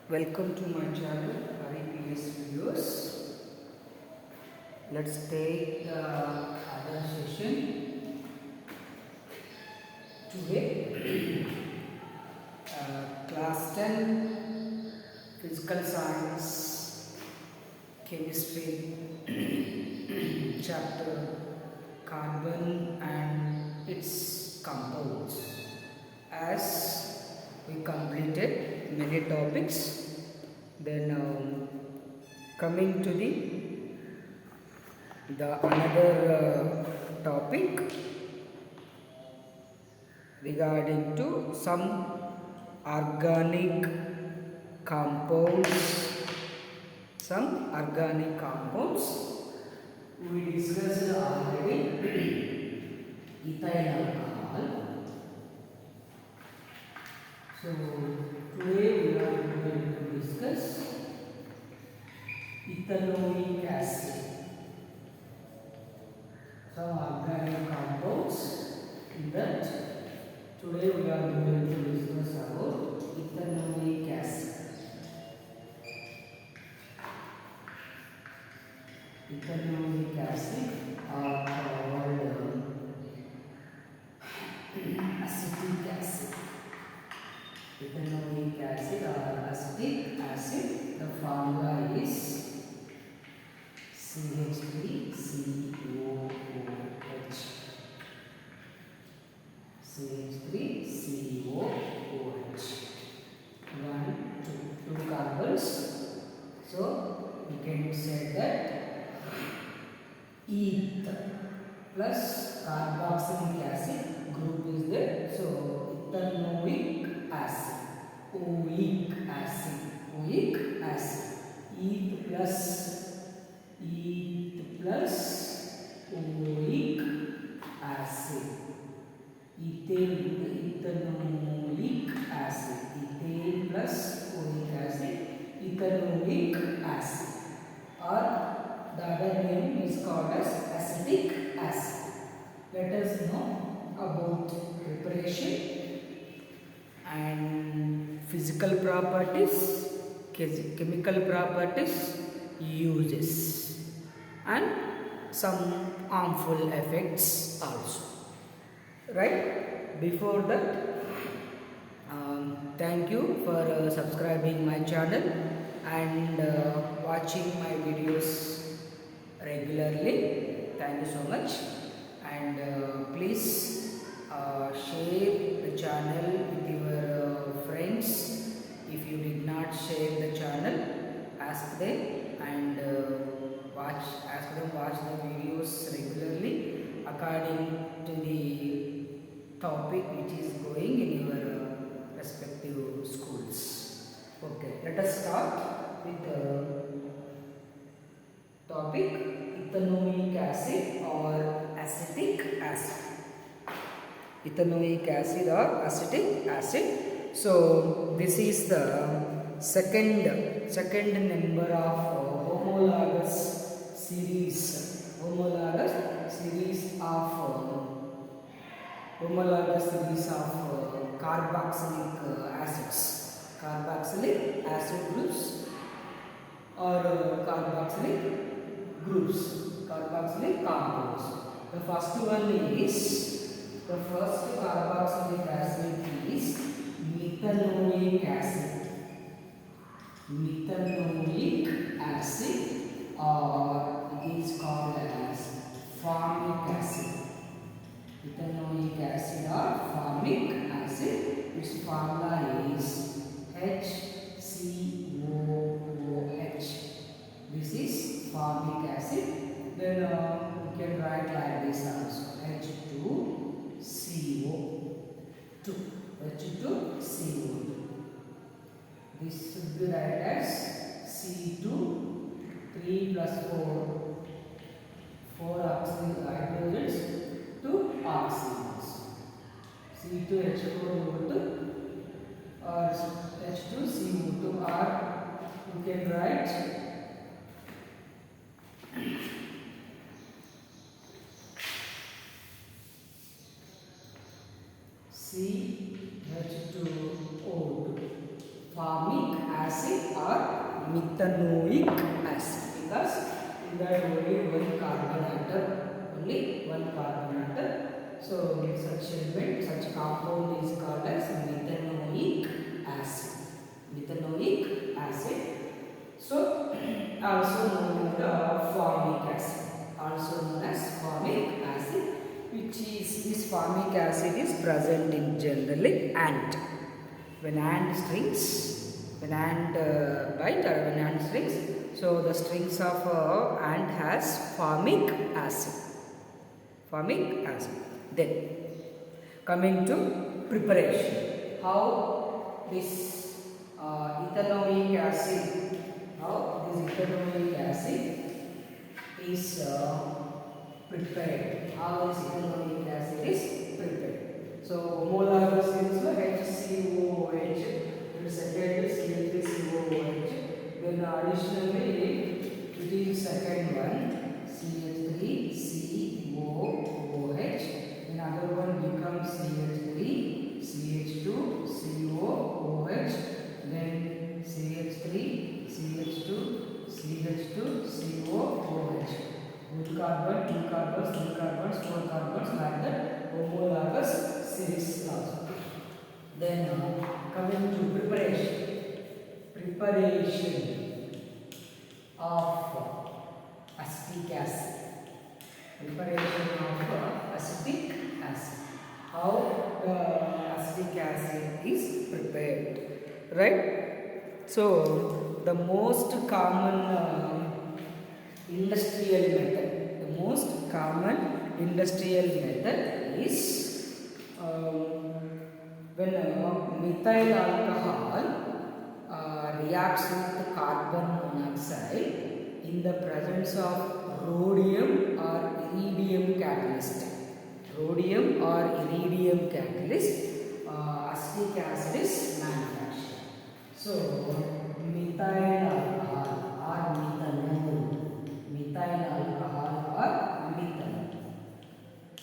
Welcome to my channel REPS videos. Let's take the other session today. Class 10 Physical Science Chemistry chapter Carbon and its compounds. As we completed many topics, then coming to the another topic regarding to some organic compounds. Some organic compounds we discussed already. Ethyl alcohol. So today we are going to discuss ethanoic acid. Some organic compounds in that. Today we are going to discuss about ethanoic acid. Ethanoic acid are called acetic acid. Ethanoic acid or acetic acid, the formula is CH3COOH. CH3COOH. Two carbons. So we can say that eth plus carboxylic acid group is there. So ethanoic acid. Oic acid. Oic acid. Eth plus oic acid. Ethanoic acid. Ethane plus oic acid. Ethanoic acid. Or the other name is called as acetic acid. Let us know about preparation and physical properties, chemical properties, uses, and some harmful effects also. Right? Before that, thank you for subscribing my channel and watching my videos regularly. Thank you so much. And please share the channel with your friends. If you did not share the channel, ask them and ask them watch the videos regularly according to the topic which is going in your respective schools. Okay, let us start with the topic ethanoic acid or acetic acid. Ethanoic acid or acetic acid. So this is the second number of homologous series of carboxylic acid groups or carboxylic compounds. The first carboxylic acid is methanoic acid. Methanoic acid, or it is called as formic acid. Methanoic acid or formic acid, its formula is HCOOH. This is formic acid. Then we can write like this also, H2CO2. This should be write as C2, 3 plus 4 hydrogens, 2 oxygens. C2H4O2 or H2CO2, or you can write CH2O2. Formic acid or methanoic acid, because in that only one carbon atom. So such element, such compound is called as methanoic acid. Methanoic acid. So also known as the formic acid. Also known as formic acid, which is this formic acid is present in generally ant. When ant bite or when ant strings, so the strings of ant has formic acid. Formic acid. Then coming to preparation, how this ethanoic acid, is prepared. How this ethanoic acid is prepared. So homologous means HCOOH. It is second is CH3COOH. Then additionally it is second one CH3COOH. Another one becomes CH3 CH2 COOH. Then CH3 CH2 CH2 COOH. One carbon, two carbons, three carbons, four carbons, like that homologous series also. Then coming to preparation of acetic acid. Preparation of acetic acid. How the acetic acid is prepared, right? So the most common industrial method. The most common industrial method is when methyl alcohol reacts with carbon monoxide in the presence of rhodium or iridium catalyst. Rhodium or iridium catalyst, acetic acid is manufactured. So methyl alcohol or methanol. Methyl alcohol or methanol.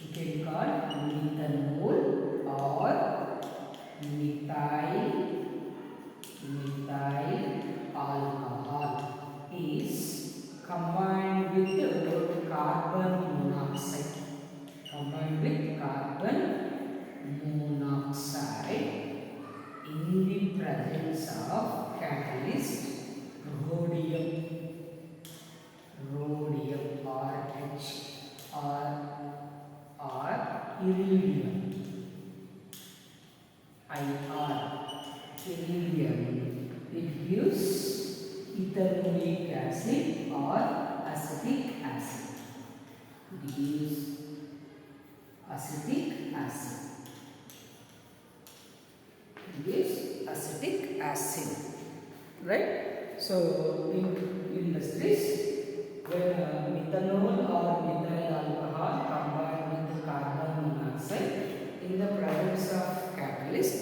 You can call methanol or methyl alcohol is combined with carbon monoxide. Combined with carbon monoxide in the presence of catalyst rhodium. Rhodium or H or iridium. Iridium. It gives ethanoic acid or acetic acid. It gives acetic acid. It gives acetic acid. Right? So in industries, when methanol or methyl alcohol combined with carbon monoxide in the presence of catalyst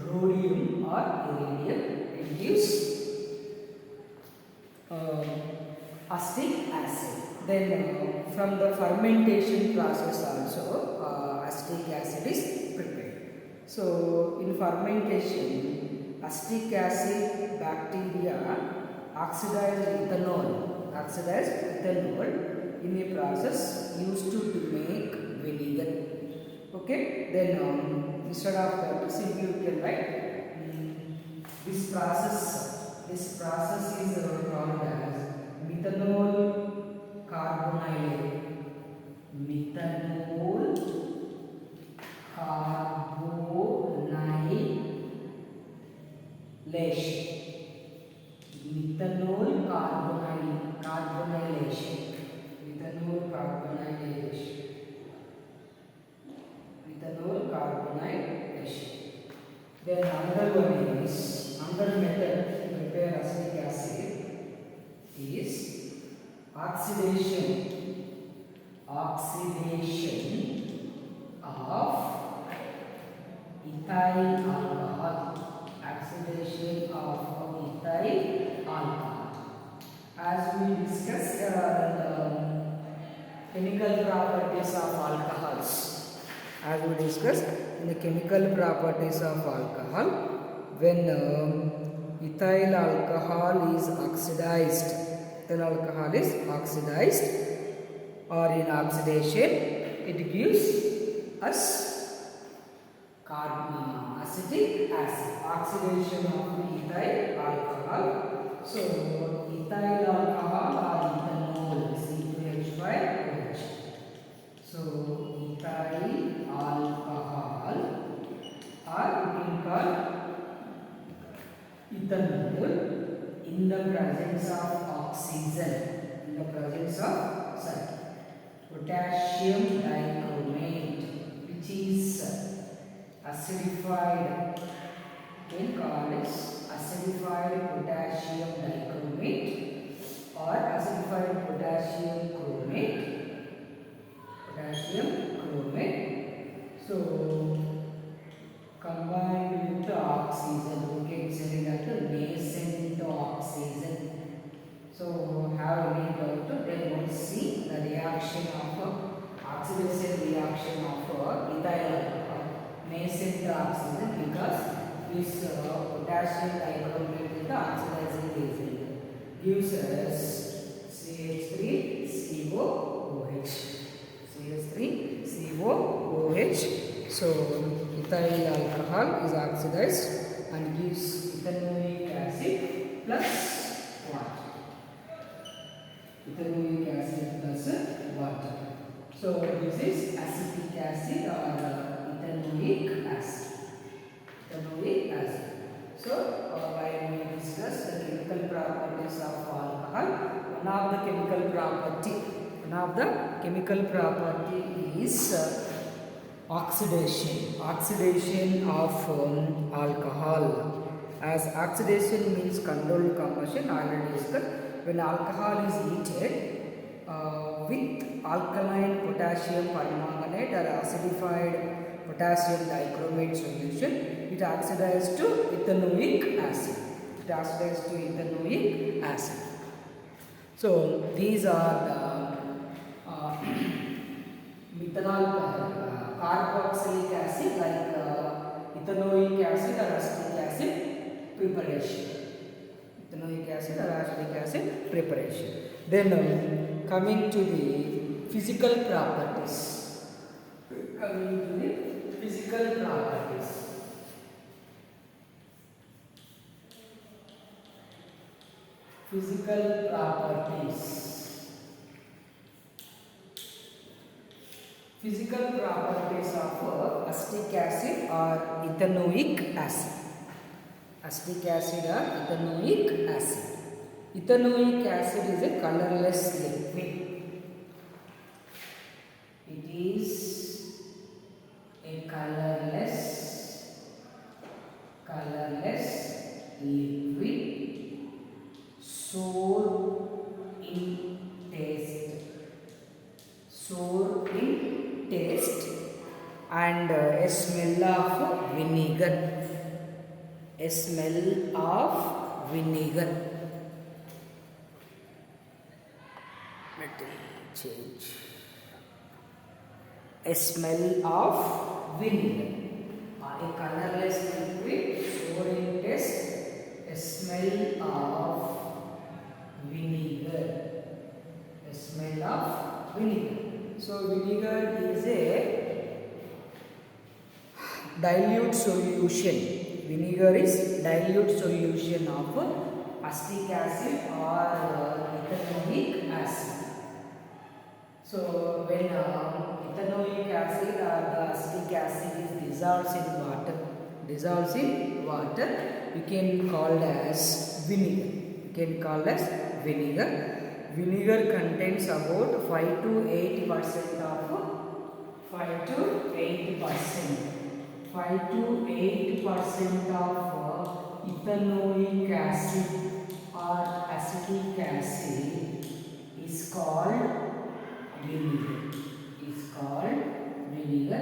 rhodium or iridium, it gives acetic acid. Then from the fermentation process also acetic acid is prepared. So in fermentation, acetic acid bacteria oxidize ethanol in a process used to make vinegar. Okay, then instead of that, simply you can write this process is called as methanol carbonylation. Methanol carbonylation. Methanol carbonylation. Methanol carbonylation. Methanol carbonylation. Then another method to prepare acetic acid is oxidation of ethyl alcohol. Oxidation of ethyl alcohol. As we discussed the chemical properties of alcohols. As we discussed in the chemical properties of alcohol, when ethyl alcohol is oxidized. Ethyl alcohol is oxidized, or in oxidation it gives us acetic acid. Oxidation of ethyl alcohol. So ethyl alcohol or ethanol, C2H5OH. So ethyl alcohol, or we can call ethanol, in the presence of oxygen, in the presence of potassium dichromate, which is acidified, can call it acidified potassium dichromate or acidified potassium chromate. So combined with oxygen, we can say that nascent oxygen. So have any doubt? Then we'll see the reaction of oxidation reaction of ethyl alcohol, nascent oxygen, because this potassium dichromate is the oxidizing agent, gives us CH3COOH. CH3COOH. So ethyl alcohol is oxidized and gives ethanoic acid plus water. Ethanoic acid plus water. So this is acetic acid or ethanoic acid. Ethanoic acid. So while we discuss the chemical properties of alcohol, one of the chemical property is oxidation of alcohol. As oxidation means controlled combustion, already discussed. When alcohol is heated with alkaline potassium permanganate or acidified potassium dichromate solution, it oxidizes to ethanoic acid. So these are the methanol carboxylic acid, like ethanoic acid or acetic acid preparation. Ethanoic acid or acetic acid preparation. Then coming to the physical properties. Physical properties of acetic acid or ethanoic acid. Acetic acid or ethanoic acid. Ethanoic acid is a colorless liquid. It is a colorless liquid, sour in taste, and a smell of vinegar. Let me change. A smell of vinegar. A colorless liquid, sour in taste, a smell of vinegar. So vinegar is a dilute solution. Vinegar is dilute solution of acetic acid or ethanoic acid. So when ethanoic acid or the acetic acid is dissolves in water, we can call as vinegar. Vinegar contains about 5 to 8% of ethanoic acid or acetic acid is called vinegar. And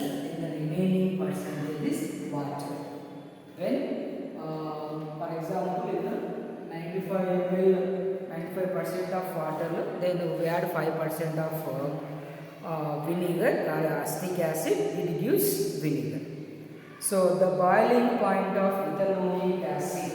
the remaining percentage is water. When for example in 95% of water, then we add 5% of vinegar or acetic acid, it gives vinegar. So the boiling point of ethanoic acid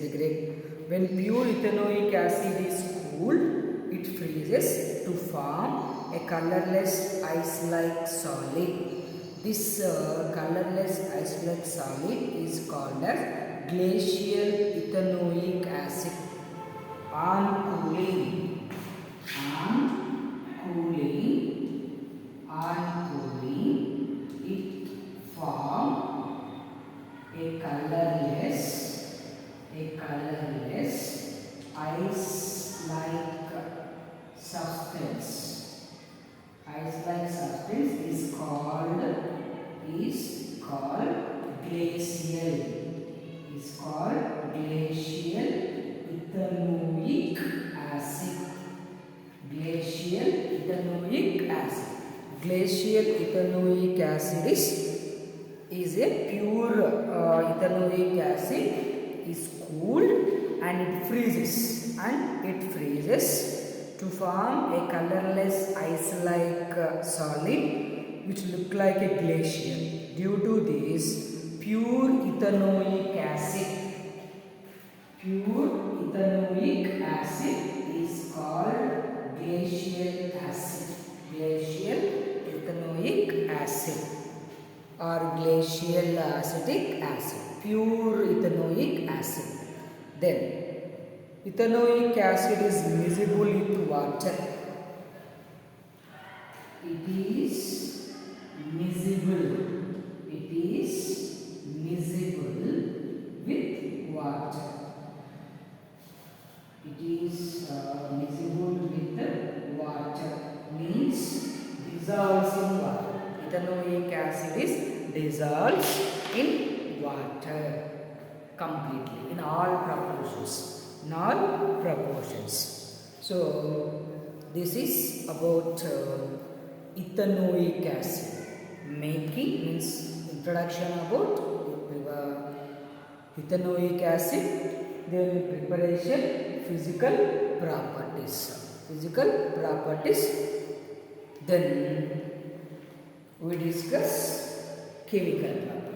very great. When pure ethanoic acid is cooled, it freezes to form a colorless ice-like solid. This colorless ice-like solid is called as glacial ethanoic acid. On cooling, it forms a colorless ice-like substance. Ice-like substance is called glacial. Is called glacial ethanoic acid. Glacial ethanoic acid. Glacial ethanoic acid is a pure ethanoic acid, is cooled and it freezes to form a colorless ice-like solid which look like a glacier. Due to this, pure ethanoic acid is called glacial acid. Glacial ethanoic acid or glacial acetic acid. Pure ethanoic acid. Then ethanoic acid is miscible with water. It is miscible with water. It is miscible with water, means dissolves in water. Ethanoic acid is dissolves in water completely in all proportions. So this is about ethanoic acid. Making means introduction about ethanoic acid, then preparation, physical properties, then we discuss chemical properties.